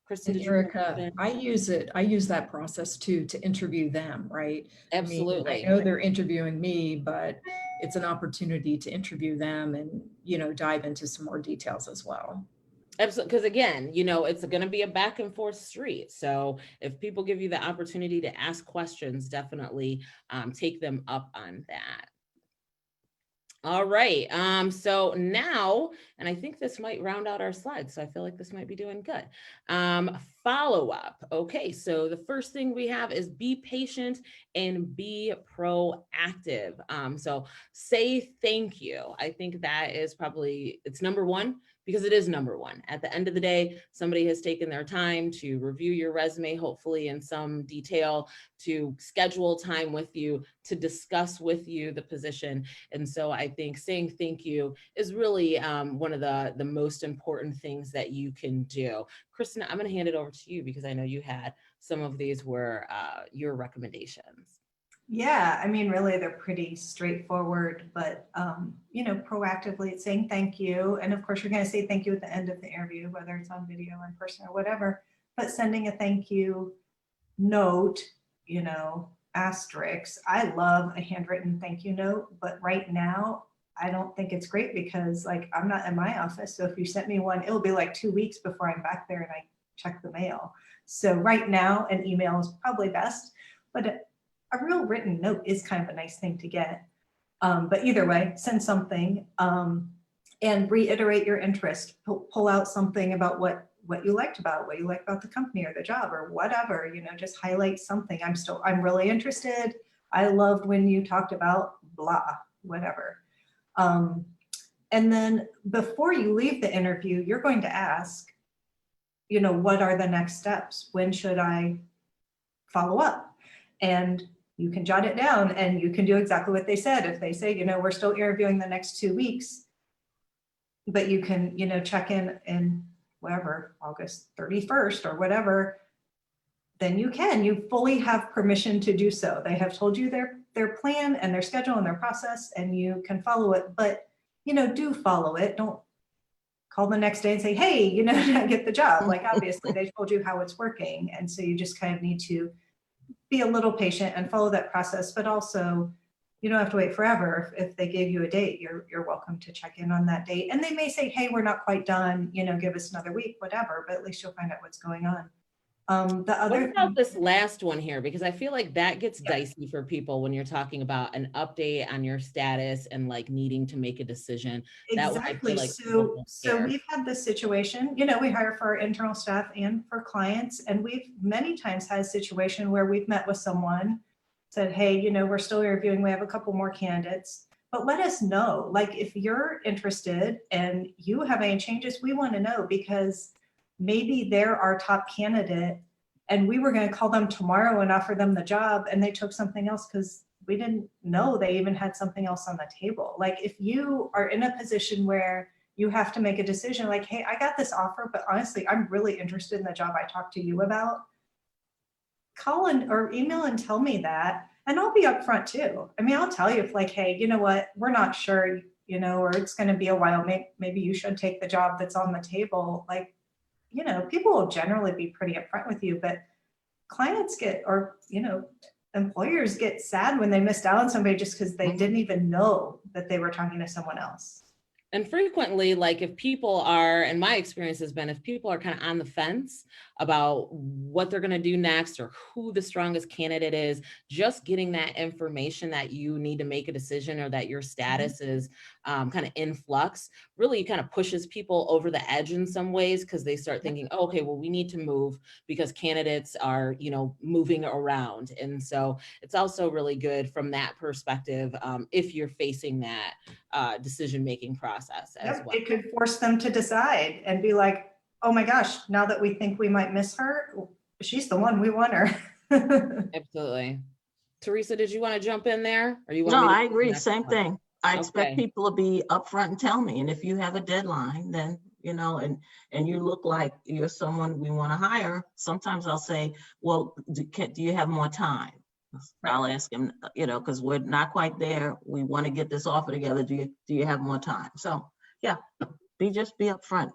Kristen, And did you want to Erica, jump in? I use that process too, to interview them, right? Absolutely. I mean, I know they're interviewing me, but it's an opportunity to interview them and, you know, dive into some more details as well. Absolutely. Because again, you know, it's going to be a back and forth street. So if people give you the opportunity to ask questions, definitely take them up on that. All right. So now, and I think this might round out our slides. So I feel like this might be doing good. Follow up. Okay. So the first thing we have is be patient and be proactive. So say thank you. I think that is probably, it's number one, because it is number one. At the end of the day, somebody has taken their time to review your resume, hopefully in some detail, to schedule time with you, to discuss with you the position. And so I think saying thank you is really one of the most important things that you can do. Kristen, I'm going to hand it over to you because I know you had some of these were your recommendations. Yeah, I mean, really, they're pretty straightforward, but, you know, proactively saying thank you. And of course, you're going to say thank you at the end of the interview, whether it's on video, in person, or whatever, but sending a thank you note, you know, asterisk. I love a handwritten thank you note, but right now, I don't think it's great because like I'm not in my office. So if you sent me one, it'll be like 2 weeks before I'm back there and I check the mail. So right now, an email is probably best, but a real written note is kind of a nice thing to get. But either way, send something and reiterate your interest. Pull out something about what you liked about, what you like about the company or the job or whatever, you know, just highlight something. I'm really interested. I loved when you talked about blah, whatever. And then before you leave the interview, you're going to ask, you know, what are the next steps? When should I follow up? And you can jot it down and you can do exactly what they said. If they say, you know, we're still interviewing the next 2 weeks, but you can, you know, check in whatever, August 31st or whatever, then you fully have permission to do so. They have told you their plan and their schedule and their process, and you can follow it, but, you know, do follow it. Don't call the next day and say, hey, you know, did I get the job? Like, obviously they told you how it's working. And so you just kind of need to be a little patient and follow that process, but also you don't have to wait forever. If they gave you a date, you're welcome to check in on that date. And they may say, hey, we're not quite done, you know, give us another week, whatever, but at least you'll find out what's going on. The other What about this last one here? Because I feel like that gets Yeah. dicey for people when you're talking about an update on your status and like needing to make a decision. That one I feel Exactly. like people don't So care. we've had this situation, you know, we hire for our internal staff and for clients, and we've many times had a situation where we've met with someone, said, hey, you know, we're still reviewing, we have a couple more candidates, but let us know. Like if you're interested and you have any changes, we want to know because maybe they're our top candidate and we were going to call them tomorrow and offer them the job, and they took something else because we didn't know they even had something else on the table. Like if you are in a position where you have to make a decision like, hey, I got this offer, but honestly, I'm really interested in the job I talked to you about, call or email and tell me that. And I'll be upfront too. I mean, I'll tell you if like, hey, you know what, we're not sure, you know, or it's going to be a while. Maybe you should take the job that's on the table. Like, you know, people will generally be pretty upfront with you, but clients get, or, you know, employers get sad when they missed out on somebody just because they didn't even know that they were talking to someone else. And frequently, like if people are, and my experience has been, if people are kind of on the fence about what they're going to do next or who the strongest candidate is, just getting that information that you need to make a decision or that your status is kind of in flux really kind of pushes people over the edge in some ways, because they start thinking, oh, okay, well, we need to move because candidates are, you know, moving around. And so it's also really good from that perspective if you're facing that decision-making process as well. It could force them to decide and be like, oh my gosh, now that we think we might miss her, she's the one, we want her. Absolutely. Teresa, did you want to jump in there? Or you want No, me to I go agree. next Same one? thing. I expect Okay. people to be upfront and tell me. And if you have a deadline, then, you know, and you look like you're someone we want to hire, sometimes I'll say, well, do you have more time? I'll ask them, you know, because we're not quite there. We want to get this offer together. Do you have more time? So yeah, just be upfront.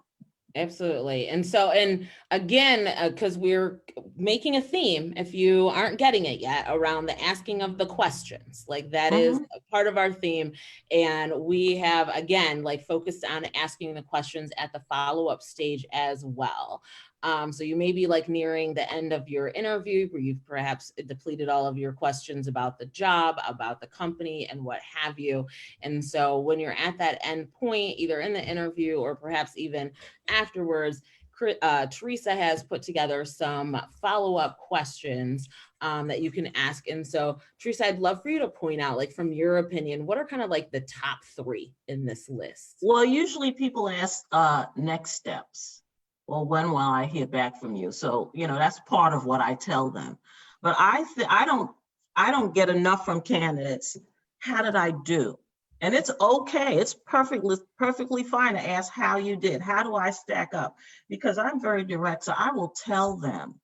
Absolutely. And so, and again, because we're making a theme, if you aren't getting it yet, around the asking of the questions, like that is a part of our theme. And we have, again, like focused on asking the questions at the follow-up stage as well. So you may be like nearing the end of your interview where you've perhaps depleted all of your questions about the job, about the company, and what have you. And so when you're at that end point, either in the interview or perhaps even afterwards, Teresa has put together some follow-up questions that you can ask. And so Teresa, I'd love for you to point out, like from your opinion, what are kind of like the top 3 in this list? Well, usually people ask next steps. Well, when will I hear back from you? So, you know, that's part of what I tell them. But I don't get enough from candidates. How did I do? And it's okay. It's perfectly fine to ask how you did. How do I stack up? Because I'm very direct. So I will tell them,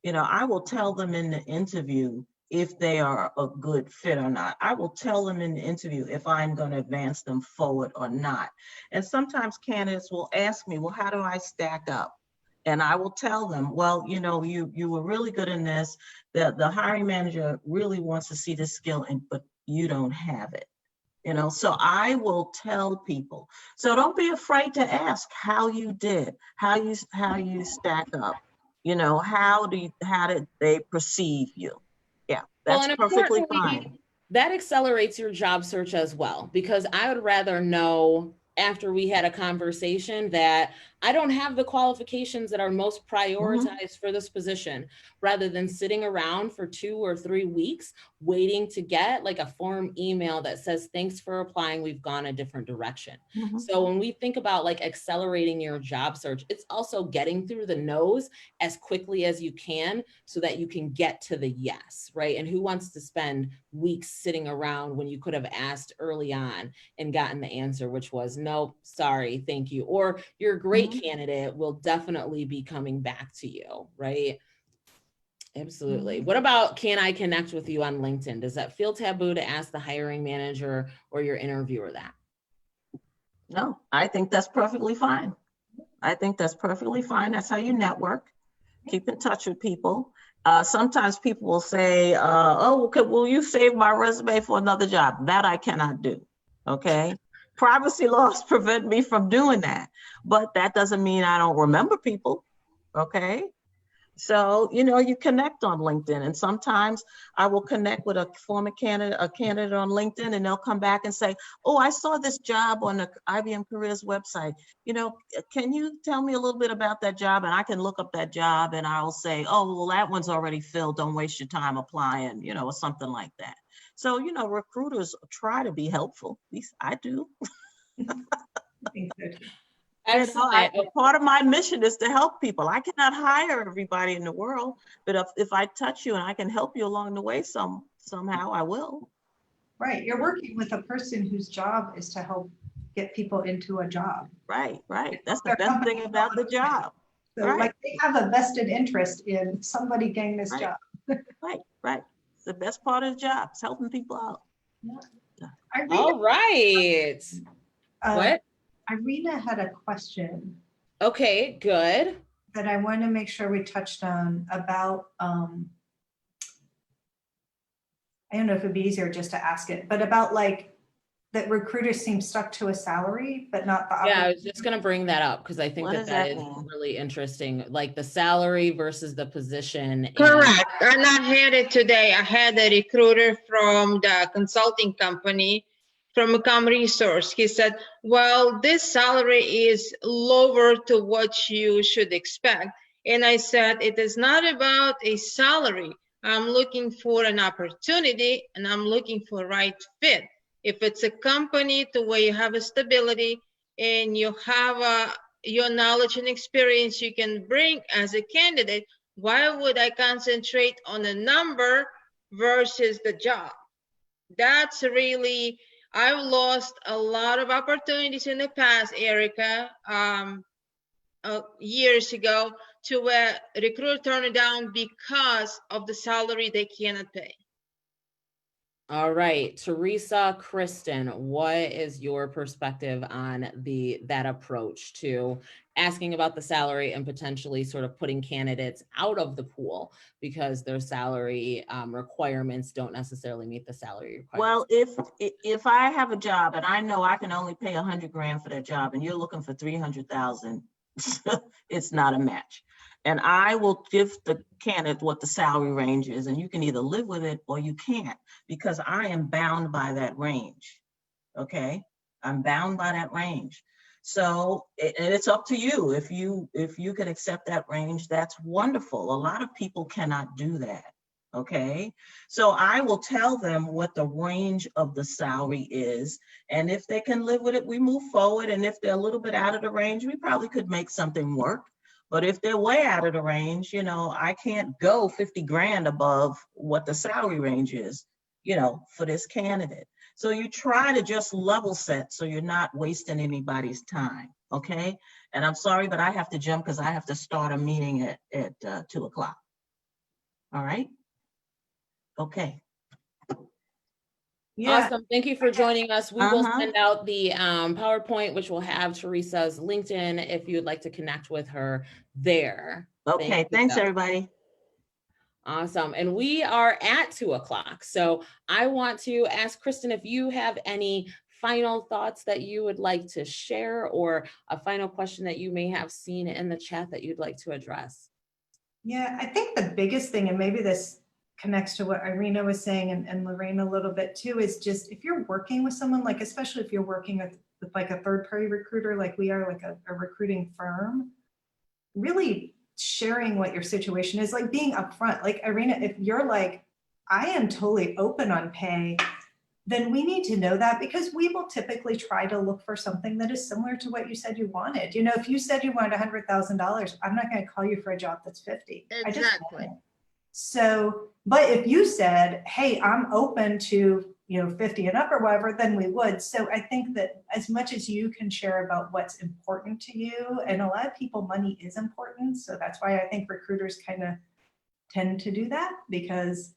you know, I will tell them in the interview if they are a good fit or not. I will tell them in the interview if I'm going to advance them forward or not. And sometimes candidates will ask me, well, how do I stack up? And I will tell them, well, you know, you were really good in this. The hiring manager really wants to see this skill, but you don't have it. You know, so I will tell people. So don't be afraid to ask how you did, how you stack up. You know, how did they perceive you? Yeah, that's perfectly fine. That accelerates your job search as well, because I would rather know after we had a conversation that I don't have the qualifications that are most prioritized for this position, rather than sitting around for 2 or 3 weeks waiting to get like a form email that says, thanks for applying, we've gone a different direction. So when we think about like accelerating your job search, it's also getting through the no's as quickly as you can so that you can get to the yes, right? And who wants to spend weeks sitting around when you could have asked early on and gotten the answer, which was, no, sorry, thank you. Or you're a great candidate, will definitely be coming back to you, right? Absolutely. What about, can I connect with you on LinkedIn? Does that feel taboo to ask the hiring manager or your interviewer that? No, I think that's perfectly fine. I think that's perfectly fine. That's how you network. Keep in touch with people. Sometimes people will say, oh, okay, will you save my resume for another job? That I cannot do, okay? Privacy laws prevent me from doing that, but that doesn't mean I don't remember people, okay? So, you know, you connect on LinkedIn, and sometimes I will connect with a former candidate, on LinkedIn, and they'll come back and say, oh, I saw this job on the IBM Careers website. You know, can you tell me a little bit about that job? And I can look up that job and I'll say, oh, well, that one's already filled. Don't waste your time applying, you know, or something like that. So, you know, recruiters try to be helpful. At least I do. I think so too. Excellent. Part of my mission is to help people. I cannot hire everybody in the world, but if I touch you and I can help you along the way somehow, I will. Right, you're working with a person whose job is to help get people into a job. Right. That's the Their best company thing about the job. So Right. like they have a vested interest in somebody getting this Right. job. Right. It's the best part of the job. It's helping people out. Irina, All right. What? Irina had a question Okay, good. that I want to make sure we touched on about, I don't know if it'd be easier just to ask it, but about like that recruiters seem stuck to a salary, but not the. Yeah, I was just gonna bring that up because I think What that does that that is mean? really interesting, like the salary versus the position. and- Correct. And I had it today. I had a recruiter from the consulting company from Ecom Resource. He said, well, this salary is lower to what you should expect. And I said, it is not about a salary. I'm looking for an opportunity and I'm looking for right fit. If it's a company to where you have a stability and you have your knowledge and experience you can bring as a candidate, why would I concentrate on a number versus the job? That's really, I've lost a lot of opportunities in the past, Erica, years ago, to where a recruiter turned it down because of the salary they cannot pay. All right, Teresa, Kristen, what is your perspective on that approach to asking about the salary and potentially sort of putting candidates out of the pool because their salary requirements don't necessarily meet the salary requirements? Well, if I have a job and I know I can only pay $100 grand for that job and you're looking for 300,000, it's not a match. And I will give the candidate what the salary range is, and you can either live with it or you can't, because I am bound by that range. Okay, I'm bound by that range. So, and it's up to you. If you can accept that range, that's wonderful. A lot of people cannot do that. Okay, so I will tell them what the range of the salary is, and if they can live with it, we move forward. And if they're a little bit out of the range, we probably could make something work. But if they're way out of the range, you know, I can't go 50 grand above what the salary range is, you know, for this candidate. So you try to just level set so you're not wasting anybody's time, okay? And I'm sorry, but I have to jump because I have to start a meeting at 2 o'clock. All right? Okay. Yeah, Awesome. Thank you for joining us. We will Uh-huh. send out the PowerPoint, which will have Teresa's LinkedIn if you'd like to connect with her there. Okay, Thank you, thanks Beth. everybody. Awesome. And we are at 2 o'clock. So I want to ask Kristen if you have any final thoughts that you would like to share or a final question that you may have seen in the chat that you'd like to address. yeah, I think the biggest thing, and maybe this connects to what Irina was saying and Lorraine a little bit too, is just if you're working with someone, like especially if you're working with like a third-party recruiter, like we are, like a recruiting firm, really sharing what your situation is, like being upfront. Like Irina, if you're like, I am totally open on pay, then we need to know that, because we will typically try to look for something that is similar to what you said you wanted. You know, if you said you wanted $100,000, I'm not going to call you for a job that's 50. I just Exactly. won't. So, but if you said, hey, I'm open to, you know, 50 and up or whatever, then we would. So I think that as much as you can share about what's important to you, and a lot of people, money is important. So that's why I think recruiters kind of tend to do that, because,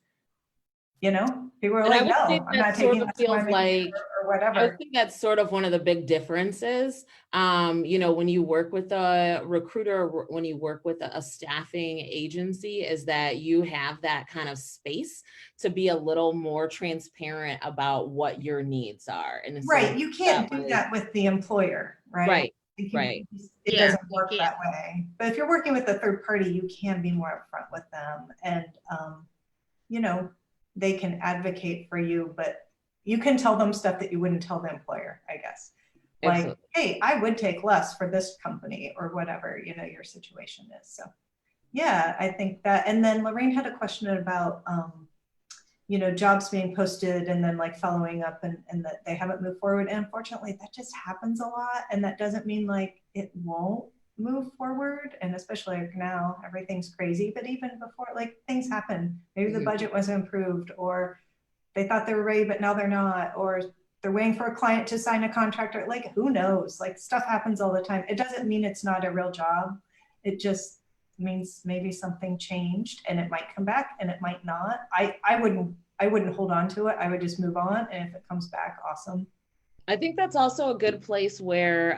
you know, people are And I like, would no, say I'm that not sort taking of less than feels my making like- or whatever. I think that's sort of one of the big differences. You know, when you work with a recruiter, when you work with a staffing agency, is that you have that kind of space to be a little more transparent about what your needs are. And so Right, you can't do was- that with the employer, right? Right, Like, you- right. It Yeah, doesn't you work can't. that way. But if you're working with a third party, you can be more upfront with them, and, you know, they can advocate for you, but you can tell them stuff that you wouldn't tell the employer, I guess. Like, Absolutely. hey, I would take less for this company, or whatever, you know, your situation is. So, yeah, I think that. And then Lorraine had a question about, jobs being posted and then like following up and that they haven't moved forward. And unfortunately, that just happens a lot. And that doesn't mean like it won't move forward. And especially like now, everything's crazy. But even before, like things happen. Maybe the Mhm. budget wasn't improved, or they thought they were ready, but now they're not, or they're waiting for a client to sign a contract, or like who knows? Like stuff happens all the time. It doesn't mean it's not a real job. It just means maybe something changed and it might come back and it might not. I wouldn't hold on to it. I would just move on. And if it comes back, awesome. I think that's also a good place where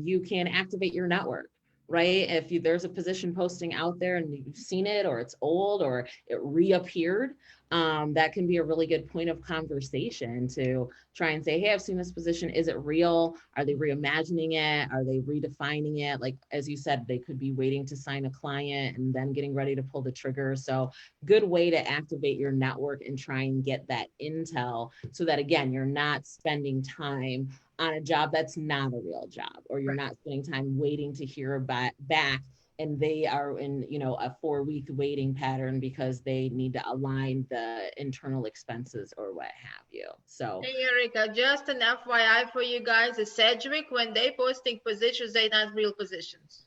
you can activate your network, right? If there's a position posting out there and you've seen it, or it's old, or it reappeared, that can be a really good point of conversation to try and say, hey, I've seen this position. Is it real? Are they reimagining it? Are they redefining it? Like, as you said, they could be waiting to sign a client and then getting ready to pull the trigger. So good way to activate your network and try and get that intel so that, again, you're not spending time on a job that's not a real job, or you're not spending time waiting to hear back and they are in a 4-week waiting pattern because they need to align the internal expenses or what have you. So Hey, Erica, just an FYI for you guys, the Sedgwick, when they posting positions, they not real positions.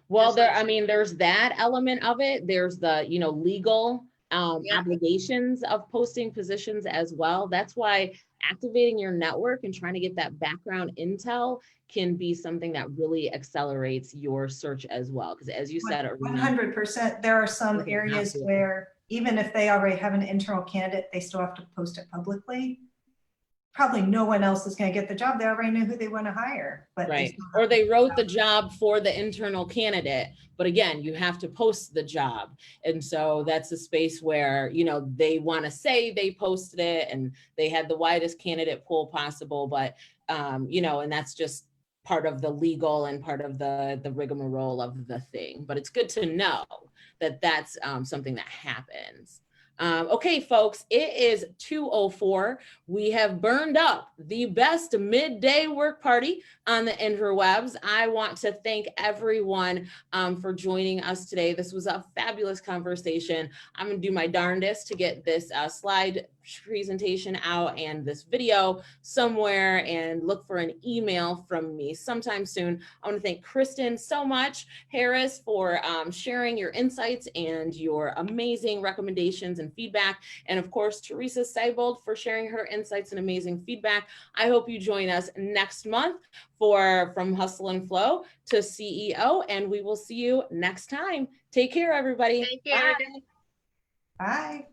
well, Just there, like- I mean, there's that element of it. There's the, legal Yeah. obligations of posting positions as well. That's why activating your network and trying to get that background intel can be something that really accelerates your search as well. Because as you said, Arena, 100%. There are some Doesn't areas have to. where even if they already have an internal candidate, they still have to post it publicly. Probably no one else is going to get the job. They already know who they want to hire, but they right. still have Or to they post wrote it. the job for the internal candidate, but again, you have to post the job. And so that's a space where, they want to say they posted it and they had the widest candidate pool possible, but, and that's just part of the legal and part of the rigmarole of the thing. But it's good to know that that's something that happens. Okay, folks, it is 2:04. We have burned up the best midday work party on the interwebs. I want to thank everyone for joining us today. This was a fabulous conversation. I'm going to do my darndest to get this slide presentation out and this video somewhere, and look for an email from me sometime soon. I want to thank Kristen so much, Harris, for sharing your insights and your amazing recommendations and feedback. And of course, Teresa Seibold for sharing her insights and amazing feedback. I hope you join us next month for From Hustle and Flow to CEO, and we will see you next time. Take care, everybody. Thank you, Bye. Erica. Bye.